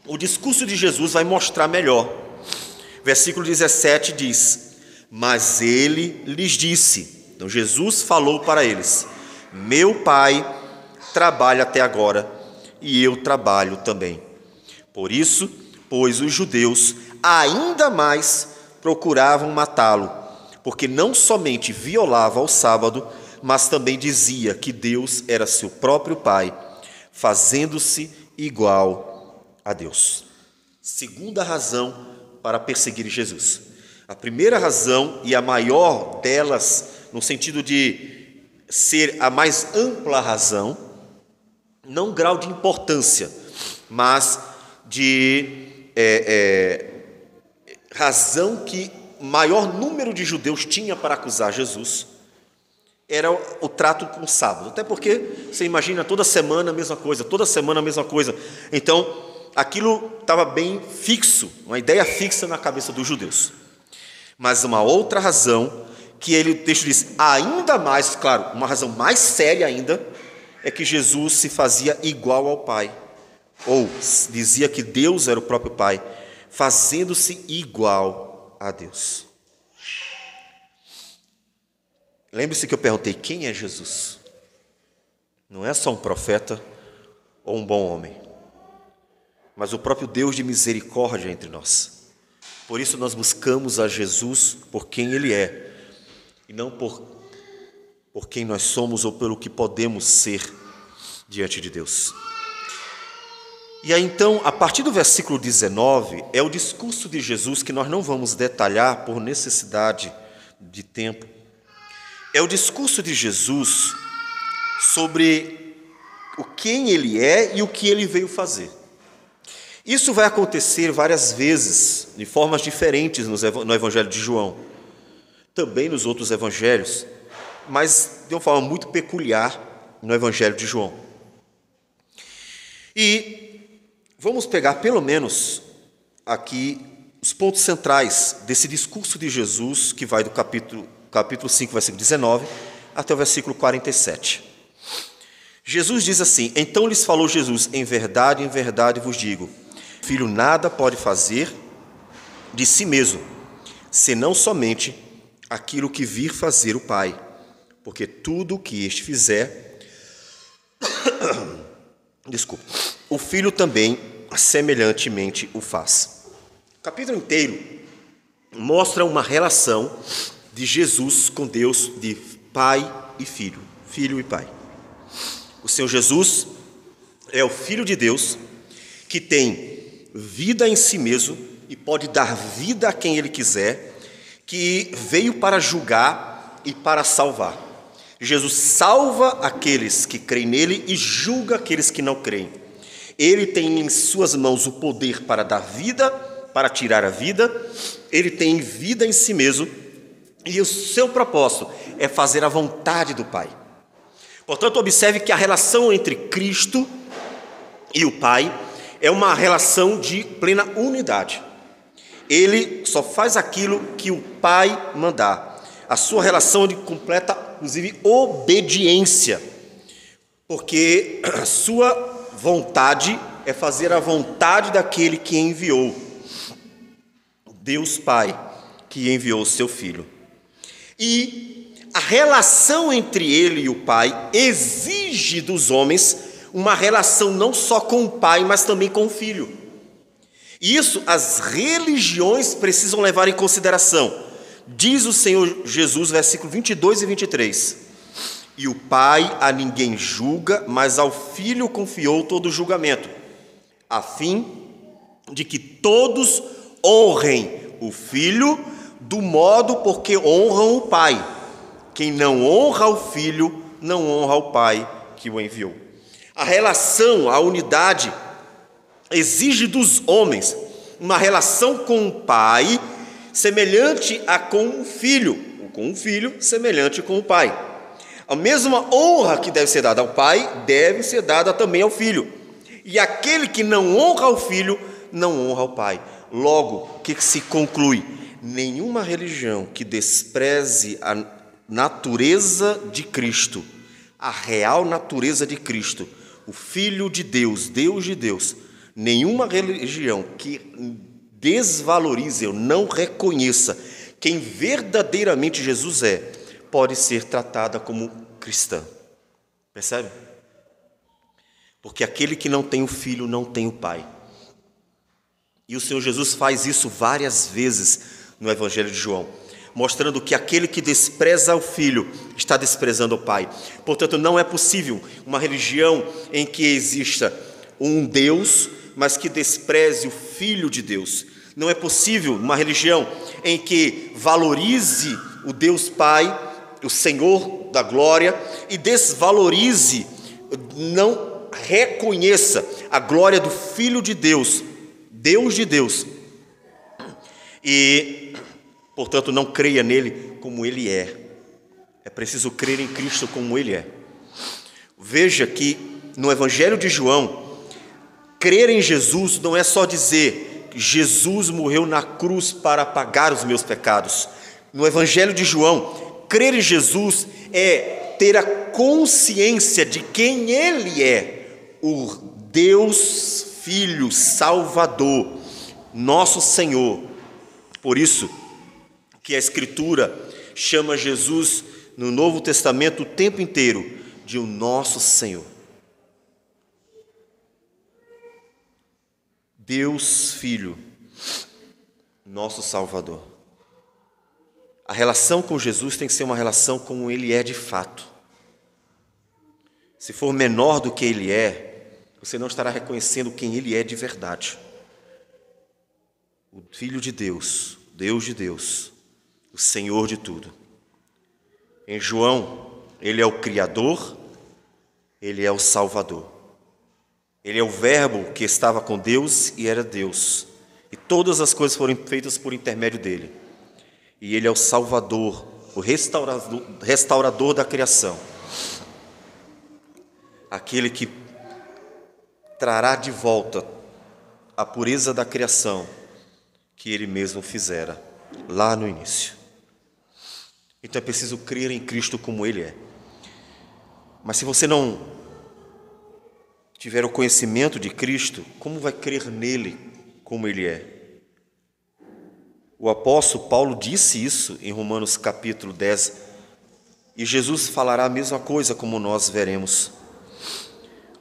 A: o discurso de Jesus vai mostrar melhor. Versículo 17 diz: mas ele lhes disse, então Jesus falou para eles: meu Pai trabalha até agora e eu trabalho também. Por isso, pois os judeus ainda mais procuravam matá-lo, porque não somente violava o sábado, mas também dizia que Deus era seu próprio Pai, fazendo-se igual a Deus. Segunda razão para perseguir Jesus. A primeira razão, e a maior delas, no sentido de ser a mais ampla razão, não grau de importância, mas de razão que maior número de judeus tinha para acusar Jesus, era o trato com o sábado. Até porque você imagina toda semana a mesma coisa, toda semana a mesma coisa. Então, aquilo estava bem fixo, uma ideia fixa na cabeça dos judeus. Mas uma outra razão, que o texto diz ainda mais, claro, uma razão mais séria ainda, é que Jesus se fazia igual ao Pai, ou dizia que Deus era o próprio Pai, fazendo-se igual a Deus. Lembre-se que eu perguntei: quem é Jesus? Não é só um profeta ou um bom homem, mas o próprio Deus de misericórdia entre nós. Por isso nós buscamos a Jesus por quem Ele é, e não por quem nós somos ou pelo que podemos ser diante de Deus. E aí então, a partir do versículo 19, é o discurso de Jesus, que nós não vamos detalhar por necessidade de tempo. É o discurso de Jesus sobre quem Ele é e o que Ele veio fazer. Isso vai acontecer várias vezes, de formas diferentes no Evangelho de João, também nos outros evangelhos, mas de uma forma muito peculiar no Evangelho de João. E vamos pegar pelo menos aqui os pontos centrais desse discurso de Jesus, que vai do capítulo 5, versículo 19, até o versículo 47. Jesus diz assim: então lhes falou Jesus: em verdade vos digo, filho nada pode fazer de si mesmo, senão somente aquilo que vir fazer o Pai, porque tudo o que este fizer, o Filho também semelhantemente o faz. O capítulo inteiro mostra uma relação de Jesus com Deus, de pai e filho, filho e pai. O Senhor Jesus é o Filho de Deus, que tem vida em si mesmo e pode dar vida a quem Ele quiser, que veio para julgar e para salvar. Jesus salva aqueles que creem nele e julga aqueles que não creem. Ele tem em suas mãos o poder para dar vida, para tirar a vida. Ele tem vida em si mesmo e o seu propósito é fazer a vontade do Pai. Portanto, observe que a relação entre Cristo e o Pai é uma relação de plena unidade. Ele só faz aquilo que o Pai mandar. A sua relação é de completa, inclusive, obediência, porque a sua vontade é fazer a vontade daquele que enviou, Deus Pai, que enviou o seu Filho. E a relação entre ele e o Pai exige dos homens uma relação não só com o Pai, mas também com o Filho. Isso as religiões precisam levar em consideração. Diz o Senhor Jesus, versículo 22 e 23. E o Pai a ninguém julga, mas ao Filho confiou todo o julgamento, a fim de que todos honrem o Filho do modo porque honram o Pai. Quem não honra o Filho, não honra o Pai que o enviou. A relação, a unidade, exige dos homens uma relação com o Pai semelhante a com o Filho, ou com o Filho semelhante com o Pai. A mesma honra que deve ser dada ao Pai, deve ser dada também ao Filho. E aquele que não honra o Filho, não honra o Pai. Logo, o que se conclui? Nenhuma religião que despreze a natureza de Cristo, a real natureza de Cristo, o Filho de Deus, Deus de Deus, nenhuma religião que desvalorize ou não reconheça quem verdadeiramente Jesus é, pode ser tratada como cristã. Percebe? Porque aquele que não tem o Filho não tem o Pai. E o Senhor Jesus faz isso várias vezes no Evangelho de João, mostrando que aquele que despreza o Filho está desprezando o Pai. Portanto, não é possível uma religião em que exista um Deus, mas que despreze o Filho de Deus. Não é possível uma religião em que valorize o Deus Pai, o Senhor da glória, e desvalorize, não reconheça a glória do Filho de Deus, Deus de Deus, e, portanto, não creia nele como ele é. É preciso crer em Cristo como ele é. Veja que no Evangelho de João, crer em Jesus não é só dizer Jesus morreu na cruz para apagar os meus pecados. No Evangelho de João, crer em Jesus é ter a consciência de quem Ele é, o Deus Filho Salvador, nosso Senhor. Por isso que a Escritura chama Jesus no Novo Testamento o tempo inteiro de o nosso Senhor. Deus Filho, nosso Salvador. A relação com Jesus tem que ser uma relação como Ele é de fato. Se for menor do que Ele é, você não estará reconhecendo quem Ele é de verdade. O Filho de Deus, Deus de Deus, o Senhor de tudo. Em João, Ele é o Criador, Ele é o Salvador. Ele é o Verbo que estava com Deus e era Deus. E todas as coisas foram feitas por intermédio dele. E ele é o Salvador, o restaurador da criação. Aquele que trará de volta a pureza da criação que ele mesmo fizera lá no início. Então é preciso crer em Cristo como ele é. Mas se você não tiver o conhecimento de Cristo, como vai crer nele como ele é? O apóstolo Paulo disse isso em Romanos capítulo 10, e Jesus falará a mesma coisa, como nós veremos.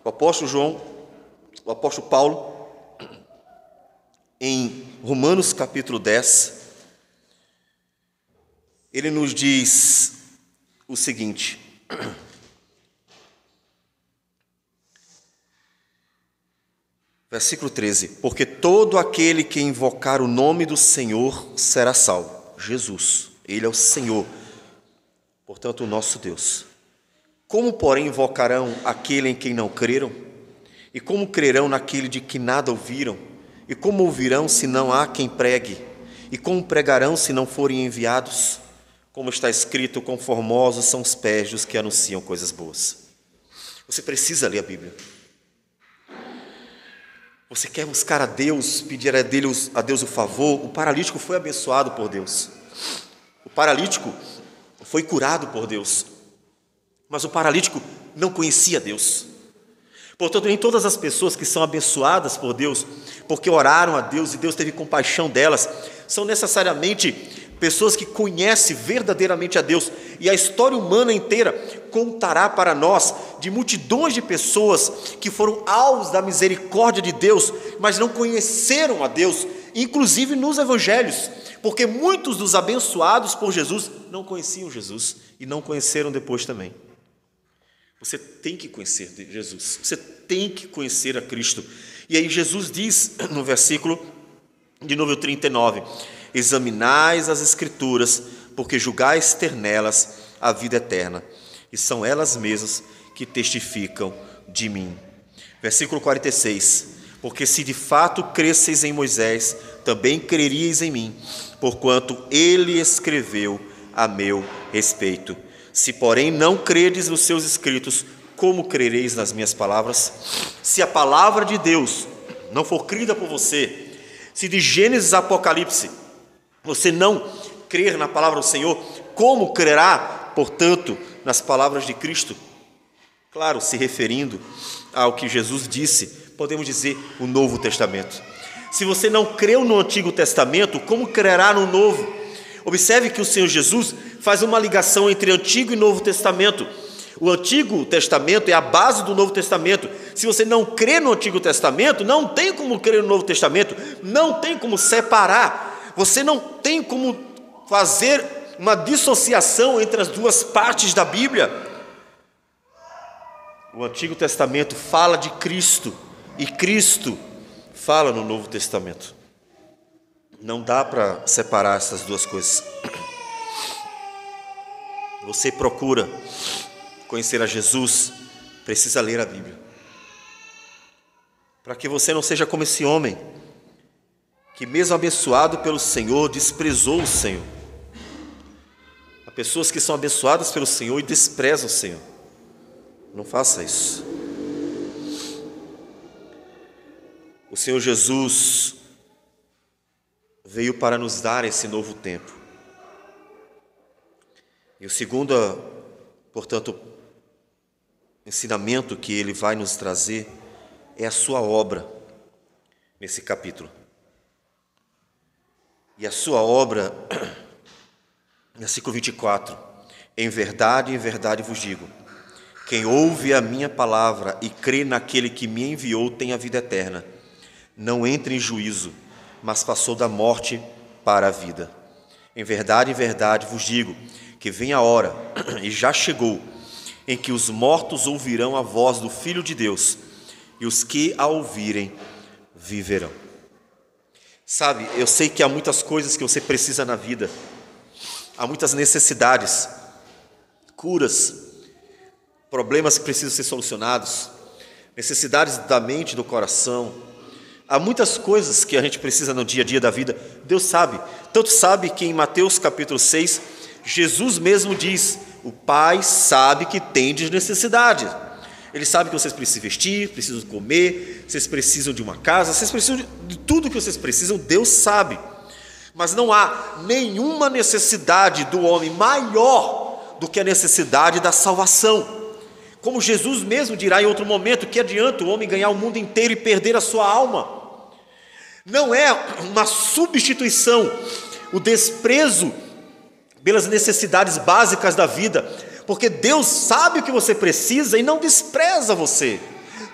A: O apóstolo Paulo em Romanos capítulo 10, ele nos diz o seguinte: versículo 13: porque todo aquele que invocar o nome do Senhor será salvo. Jesus, Ele é o Senhor, portanto o nosso Deus. Como, porém, invocarão aquele em quem não creram? E como crerão naquele de que nada ouviram? E como ouvirão se não há quem pregue? E como pregarão se não forem enviados? Como está escrito, quão formosos são os pés dos que anunciam coisas boas. Você precisa ler a Bíblia. Você quer buscar a Deus, pedir a Deus o favor. O paralítico foi abençoado por Deus. O paralítico foi curado por Deus. Mas o paralítico não conhecia Deus. Portanto, nem todas as pessoas que são abençoadas por Deus, porque oraram a Deus e Deus teve compaixão delas, são necessariamente pessoas que conhecem verdadeiramente a Deus. E a história humana inteira contará para nós de multidões de pessoas que foram alvos da misericórdia de Deus, mas não conheceram a Deus, inclusive nos evangelhos, porque muitos dos abençoados por Jesus não conheciam Jesus e não conheceram depois também. Você tem que conhecer Jesus, você tem que conhecer a Cristo. E aí Jesus diz no versículo de número 39, examinais as Escrituras, porque julgais ter nelas a vida eterna, e são elas mesmas que testificam de mim. Versículo 46, porque se de fato cresceis em Moisés, também creríeis em mim, porquanto ele escreveu a meu respeito. Se, porém, não credes nos seus escritos, como crereis nas minhas palavras? Se a palavra de Deus não for crida por você, se de Gênesis a Apocalipse você não crer na palavra do Senhor, como crerá, portanto, nas palavras de Cristo? Claro, se referindo ao que Jesus disse, podemos dizer o Novo Testamento. Se você não creu no Antigo Testamento, como crerá no Novo? Observe que o Senhor Jesus faz uma ligação entre Antigo e Novo Testamento. O Antigo Testamento é a base do Novo Testamento. Se você não crê no Antigo Testamento, não tem como crer no Novo Testamento, não tem como separar. Você não tem como fazer uma dissociação entre as duas partes da Bíblia. O Antigo Testamento fala de Cristo e Cristo fala no Novo Testamento. Não dá para separar essas duas coisas. Você procura conhecer a Jesus, precisa ler a Bíblia. Para que você não seja como esse homem, que mesmo abençoado pelo Senhor, desprezou o Senhor. Há pessoas que são abençoadas pelo Senhor e desprezam o Senhor. Não faça isso. O Senhor Jesus veio para nos dar esse novo tempo. E o segundo, portanto, ensinamento que ele vai nos trazer é a sua obra nesse capítulo. E a sua obra, versículo 24, em verdade vos digo, quem ouve a minha palavra e crê naquele que me enviou tem a vida eterna. Não entra em juízo, mas passou da morte para a vida. Em verdade vos digo, que vem a hora, e já chegou, em que os mortos ouvirão a voz do Filho de Deus, e os que a ouvirem viverão. Sabe, eu sei que há muitas coisas que você precisa na vida, há muitas necessidades, curas, problemas que precisam ser solucionados, necessidades da mente e do coração. Há muitas coisas que a gente precisa no dia a dia da vida. Deus sabe, tanto sabe que em Mateus capítulo 6, Jesus mesmo diz, o Pai sabe que tendes necessidade. Ele sabe que vocês precisam vestir, precisam comer, vocês precisam de uma casa, vocês precisam de tudo que vocês precisam, Deus sabe. Mas não há nenhuma necessidade do homem maior do que a necessidade da salvação. Como Jesus mesmo dirá em outro momento, que adianta o homem ganhar o mundo inteiro e perder a sua alma? Não é uma substituição, o desprezo pelas necessidades básicas da vida, porque Deus sabe o que você precisa e não despreza você.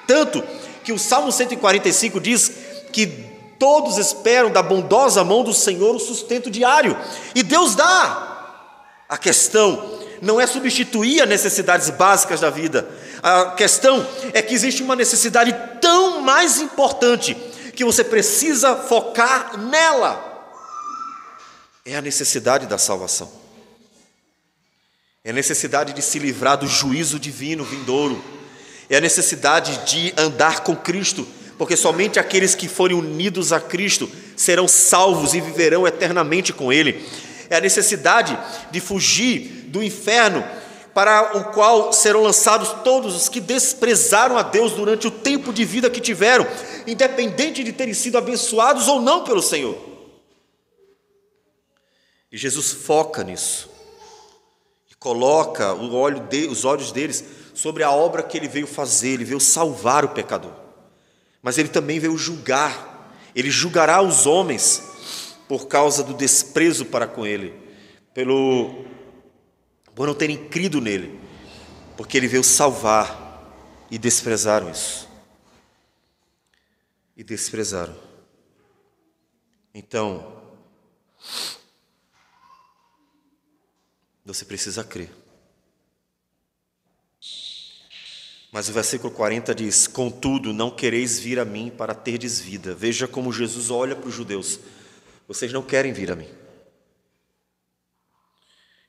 A: Tanto que o Salmo 145 diz que todos esperam da bondosa mão do Senhor o sustento diário, e Deus dá. A questão não é substituir as necessidades básicas da vida, a questão é que existe uma necessidade tão mais importante, que você precisa focar nela, é a necessidade da salvação, é a necessidade de se livrar do juízo divino vindouro, é a necessidade de andar com Cristo, porque somente aqueles que forem unidos a Cristo serão salvos e viverão eternamente com Ele. É a necessidade de fugir do inferno, para o qual serão lançados todos os que desprezaram a Deus durante o tempo de vida que tiveram, independente de terem sido abençoados ou não pelo Senhor. E Jesus foca nisso, e coloca os olhos deles sobre a obra que Ele veio fazer. Ele veio salvar o pecador, mas Ele também veio julgar. Ele julgará os homens por causa do desprezo para com Ele, por não terem crido nele, porque Ele veio salvar, e desprezaram isso, Então, você precisa crer. Mas o versículo 40 diz: contudo, não quereis vir a mim para terdes vida. Veja como Jesus olha para os judeus: vocês não querem vir a mim.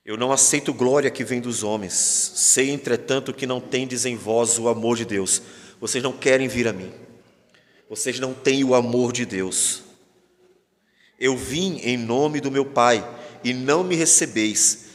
A: Eu não aceito glória que vem dos homens. Sei, entretanto, que não tendes em vós o amor de Deus. Vocês não querem vir a mim. Vocês não têm o amor de Deus. Eu vim em nome do meu Pai, e não me recebeis.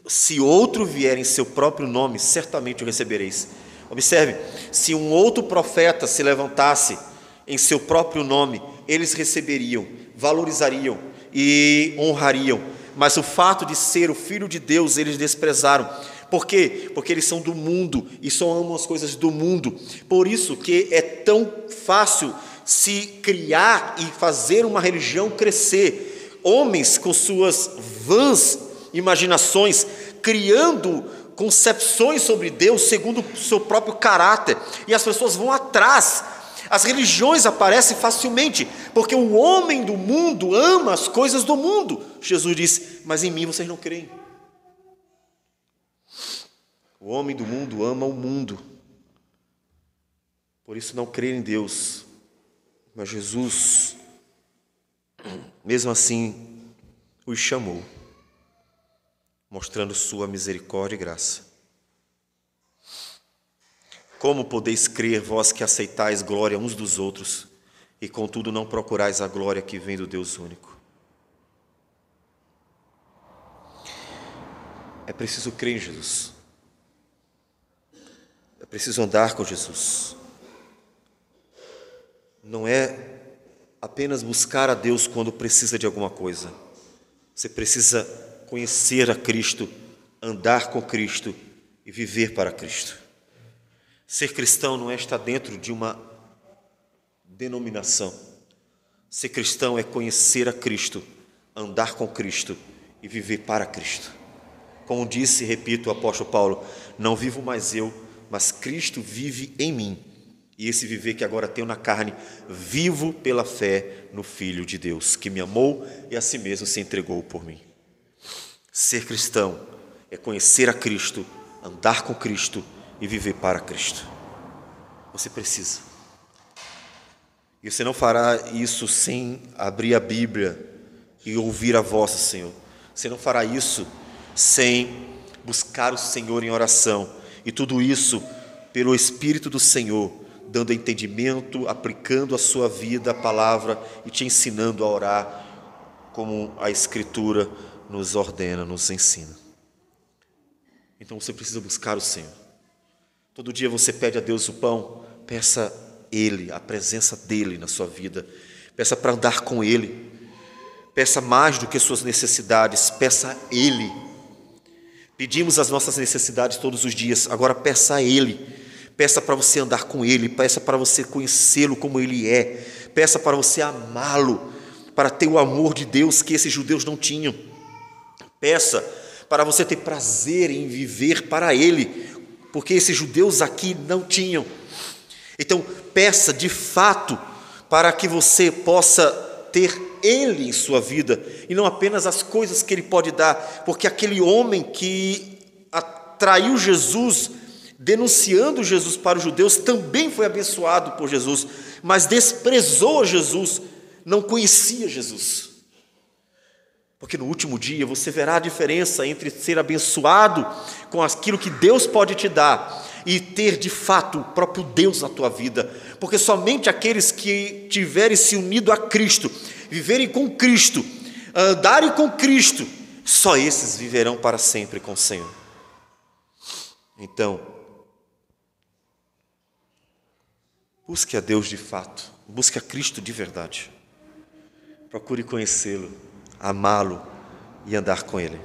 A: Se outro vier em seu próprio nome, certamente o recebereis. Observe, se um outro profeta se levantasse em seu próprio nome, eles receberiam, valorizariam e honrariam. Mas o fato de ser o Filho de Deus, eles desprezaram. Por quê? Porque eles são do mundo e só amam as coisas do mundo. Por isso que é tão fácil se criar e fazer uma religião crescer. Homens com suas vãs imaginações, criando concepções sobre Deus segundo o seu próprio caráter. E as pessoas vão atrás. As religiões aparecem facilmente, porque o homem do mundo ama as coisas do mundo. Jesus disse: mas em mim vocês não creem. O homem do mundo ama o mundo, por isso não crê em Deus. Mas Jesus, mesmo assim, os chamou, mostrando sua misericórdia e graça. Como podeis crer, vós que aceitais glória uns dos outros, e contudo não procurais a glória que vem do Deus único? É preciso crer em Jesus. É preciso andar com Jesus. Não é apenas buscar a Deus quando precisa de alguma coisa. Você precisa conhecer a Cristo, andar com Cristo e viver para Cristo. Ser cristão não é estar dentro de uma denominação. Ser cristão é conhecer a Cristo, andar com Cristo e viver para Cristo. Como disse e repito o apóstolo Paulo: não vivo mais eu, mas Cristo vive em mim. E esse viver que agora tenho na carne, vivo pela fé no Filho de Deus, que me amou e a si mesmo se entregou por mim. Ser cristão é conhecer a Cristo, andar com Cristo e viver para Cristo. Você precisa. E você não fará isso sem abrir a Bíblia e ouvir a voz do Senhor. Você não fará isso sem buscar o Senhor em oração. E tudo isso pelo Espírito do Senhor, dando entendimento, aplicando a sua vida, a palavra, e te ensinando a orar como a Escritura nos ordena, nos ensina. Então você precisa buscar o Senhor. Todo dia você pede a Deus o pão, peça Ele, a presença dEle na sua vida. Peça para andar com Ele. Peça mais do que suas necessidades, peça a Ele. Pedimos as nossas necessidades todos os dias, agora peça a Ele. Peça para você andar com Ele, peça para você conhecê-lo como Ele é. Peça para você amá-lo, para ter o amor de Deus que esses judeus não tinham. Peça para você ter prazer em viver para Ele, porque esses judeus aqui não tinham. Então, peça de fato para que você possa ter Ele em sua vida, e não apenas as coisas que Ele pode dar, porque aquele homem que atraiu Jesus, denunciando Jesus para os judeus, também foi abençoado por Jesus, mas desprezou Jesus, não conhecia Jesus. Porque no último dia você verá a diferença entre ser abençoado com aquilo que Deus pode te dar e ter de fato o próprio Deus na tua vida. Porque somente aqueles que tiverem se unido a Cristo, viverem com Cristo, andarem com Cristo, só esses viverão para sempre com o Senhor. Então, busque a Deus de fato, busque a Cristo de verdade. Procure conhecê-lo, amá-lo e andar com Ele.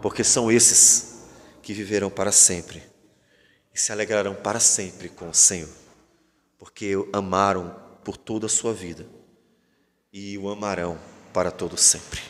A: Porque são esses que viverão para sempre e se alegrarão para sempre com o Senhor. Porque o amaram por toda a sua vida e o amarão para todo sempre.